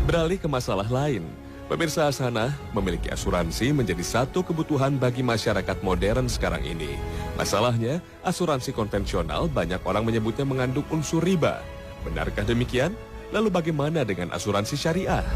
Beralih ke masalah lain, pemirsa Hasanah, memiliki asuransi menjadi satu kebutuhan bagi masyarakat modern sekarang ini. Masalahnya, asuransi konvensional banyak orang menyebutnya mengandung unsur riba. Benarkah demikian? Lalu bagaimana dengan asuransi syariah?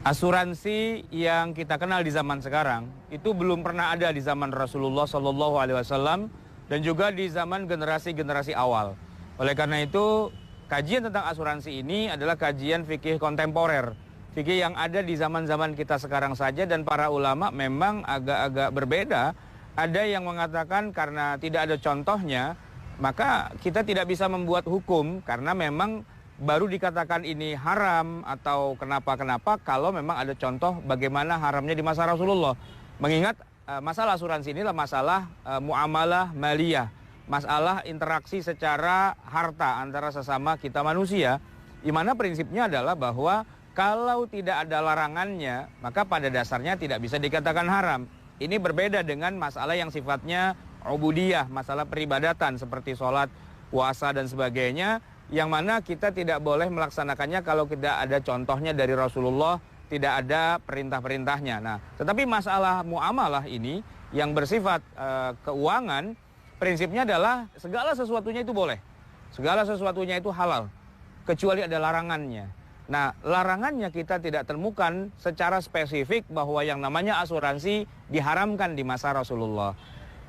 Asuransi yang kita kenal di zaman sekarang itu belum pernah ada di zaman Rasulullah SAW dan juga di zaman generasi-generasi awal. Oleh karena itu, kajian tentang asuransi ini adalah kajian fikih kontemporer, fikih yang ada di zaman-zaman kita sekarang saja, dan para ulama memang agak-agak berbeda. Ada yang mengatakan karena tidak ada contohnya, maka kita tidak bisa membuat hukum karena memang baru dikatakan ini haram atau kenapa-kenapa kalau memang ada contoh bagaimana haramnya di masa Rasulullah. Mengingat masalah asuransi inilah masalah muamalah maliyah, masalah interaksi secara harta antara sesama kita manusia, di mana prinsipnya adalah bahwa kalau tidak ada larangannya, maka pada dasarnya tidak bisa dikatakan haram. Ini berbeda dengan masalah yang sifatnya ubudiyah, masalah peribadatan seperti sholat, puasa, dan sebagainya, yang mana kita tidak boleh melaksanakannya kalau tidak ada contohnya dari Rasulullah, tidak ada perintah-perintahnya. Nah, tetapi masalah muamalah ini yang bersifat keuangan, prinsipnya adalah segala sesuatunya itu boleh, segala sesuatunya itu halal, kecuali ada larangannya. Nah, larangannya kita tidak temukan secara spesifik bahwa yang namanya asuransi diharamkan di masa Rasulullah.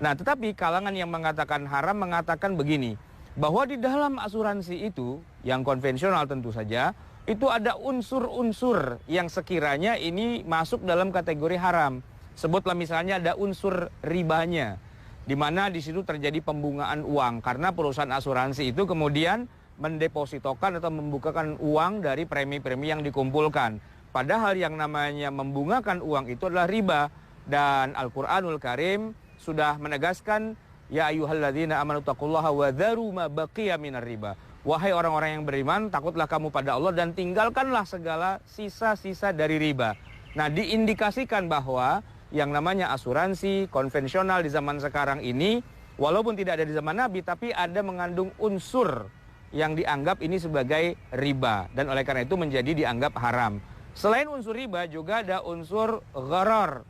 Nah, tetapi kalangan yang mengatakan haram mengatakan begini, bahwa di dalam asuransi itu, yang konvensional tentu saja, itu ada unsur-unsur yang sekiranya ini masuk dalam kategori haram. Sebutlah misalnya ada unsur ribanya, di mana di situ terjadi pembungaan uang karena perusahaan asuransi itu kemudian mendepositokan atau membukakan uang dari premi-premi yang dikumpulkan. Padahal yang namanya membungakan uang itu adalah riba, dan Al-Qur'anul Karim sudah menegaskan, ya ayyuhalladzina amanu taqullaha wa dharu ma baqiya minar riba. Wahai orang-orang yang beriman, takutlah kamu pada Allah dan tinggalkanlah segala sisa-sisa dari riba. Nah, diindikasikan bahwa yang namanya asuransi konvensional di zaman sekarang ini, walaupun tidak ada di zaman Nabi, tapi ada mengandung unsur yang dianggap ini sebagai riba, dan oleh karena itu menjadi dianggap haram. Selain unsur riba juga ada unsur gharar,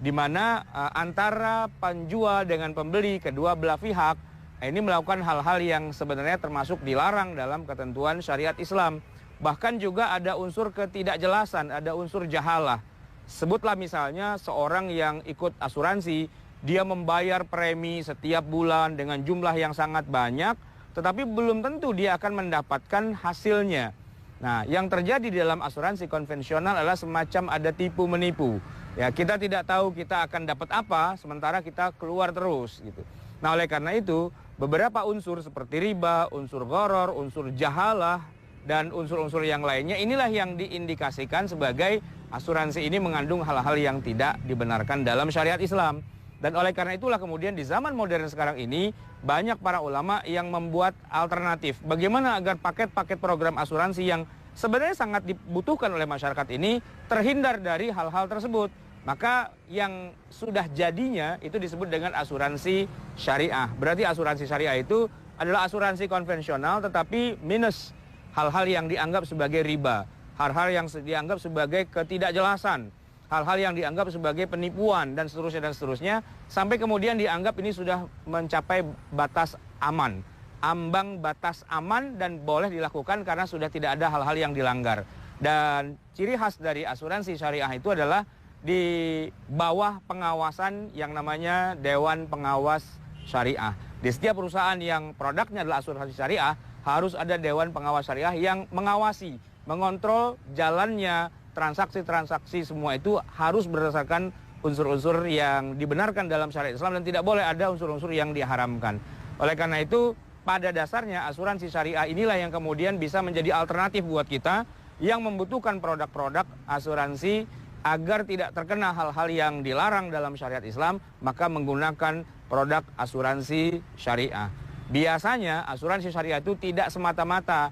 di mana antara penjual dengan pembeli, kedua belah pihak ini melakukan hal-hal yang sebenarnya termasuk dilarang dalam ketentuan syariat Islam. Bahkan juga ada unsur ketidakjelasan, ada unsur jahalah. Sebutlah misalnya seorang yang ikut asuransi, dia membayar premi setiap bulan dengan jumlah yang sangat banyak, tetapi belum tentu dia akan mendapatkan hasilnya. Nah, yang terjadi di dalam asuransi konvensional adalah semacam ada tipu menipu. Ya, kita tidak tahu kita akan dapat apa, sementara kita keluar terus gitu. Nah, oleh karena itu, beberapa unsur seperti riba, unsur gharar, unsur jahalah, dan unsur-unsur yang lainnya, inilah yang diindikasikan sebagai asuransi ini mengandung hal-hal yang tidak dibenarkan dalam syariat Islam. Dan oleh karena itulah kemudian di zaman modern sekarang ini, banyak para ulama yang membuat alternatif. Bagaimana agar paket-paket program asuransi yang sebenarnya sangat dibutuhkan oleh masyarakat ini terhindar dari hal-hal tersebut. Maka yang sudah jadinya itu disebut dengan asuransi syariah. Berarti asuransi syariah itu adalah asuransi konvensional tetapi minus hal-hal yang dianggap sebagai riba, hal-hal yang dianggap sebagai ketidakjelasan, hal-hal yang dianggap sebagai penipuan, dan seterusnya, sampai kemudian dianggap ini sudah mencapai batas aman, ambang batas aman dan boleh dilakukan karena sudah tidak ada hal-hal yang dilanggar. Dan ciri khas dari asuransi syariah itu adalah di bawah pengawasan yang namanya Dewan Pengawas Syariah. Di setiap perusahaan yang produknya adalah asuransi syariah, harus ada Dewan Pengawas Syariah yang mengawasi, mengontrol jalannya transaksi-transaksi, semua itu harus berdasarkan unsur-unsur yang dibenarkan dalam syariat Islam dan tidak boleh ada unsur-unsur yang diharamkan. Oleh karena itu, pada dasarnya asuransi syariah inilah yang kemudian bisa menjadi alternatif buat kita yang membutuhkan produk-produk asuransi agar tidak terkena hal-hal yang dilarang dalam syariat Islam, maka menggunakan produk asuransi syariah. Biasanya asuransi syariah itu tidak semata-mata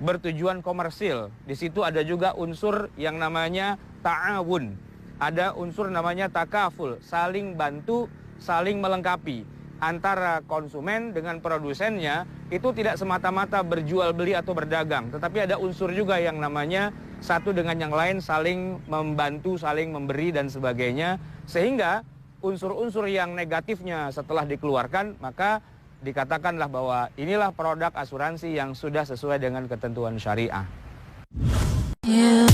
bertujuan komersil. Di situ ada juga unsur yang namanya ta'awun. Ada unsur namanya takaful, saling bantu, saling melengkapi. antara konsumen dengan produsennya itu tidak semata-mata berjual beli atau berdagang, tetapi ada unsur juga yang namanya satu dengan yang lain saling membantu, saling memberi dan sebagainya, sehingga unsur-unsur yang negatifnya setelah dikeluarkan maka dikatakanlah bahwa inilah produk asuransi yang sudah sesuai dengan ketentuan syariah. Yeah.